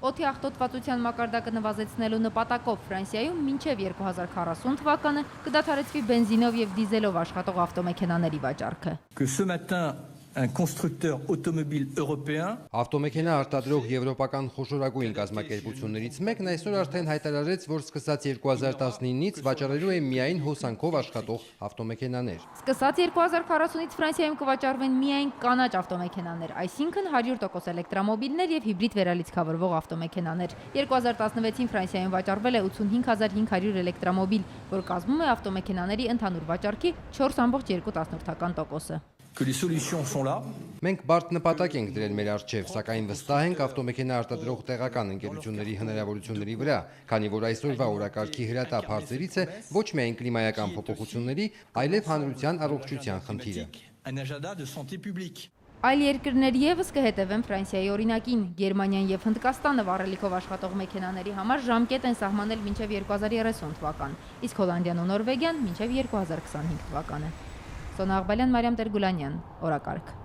Օդի աղտոտվածության մակարդակը նվազեցնելու նպատակով Ֆրանսիայում մինչև 2040 թվականը կդադարեցվի բենզինով եւ դիզելով աշխատող ավտոմեքենաների վաճառքը։ Un constructeur automobile européen Ավտոմեքենա արտադրող եվրոպական խոշորագույն կազմակերպություններից մեկն այսօր արդեն հայտարարեց, որ սկսած 2019-ից վաճառելու է միայն հոսանքով աշխատող ավտոմեքենաներ։ Սկսած 2040-ից Ֆրանսիայում կվաճառվեն միայն կանաչ ավտոմեքենաներ, այսինքն 100% էլեկտրամոբիլներ եւ հիբրիդ վերալիցքավորվող ավտոմեքենաներ։ 2016-ին Ֆրանսիայում վաճառվել է 85500 էլեկտրամոբիլ, որ կազմում է ավտոմեքենաների ընդհանուր վաճառքի 4.2%։ que les solutions sont là. Մենք բարդ նպատակ ենք դրել մեր առջև, սակայն վստահ ենք ավտոմեքենա արտադրող տեղական ընկերությունների հնարավորությունների վրա, քանի որ այսօրվա օրակարգի հրատապ հարցերից է ոչ միայն կլիմայական փոփոխությունների, այլև հանրության առողջության խնդիրը։ Un agenda de santé publique. Այլ երկրներ եւս կհետևեն Ֆրանսիայի օրինակին։ Գերմանիան եւ Հնդկաստանը վառելիքով աշխատող մեքենաների համար ժամկետ են սահմանել մինչև 2030 թվական, իսկ Հոլանդիան ու Նորվեգիան մինչև 2025 թվականը։ Սոնա Աղբալյան, Մարիամ Տեր-Գուլանյան, օրակարգ։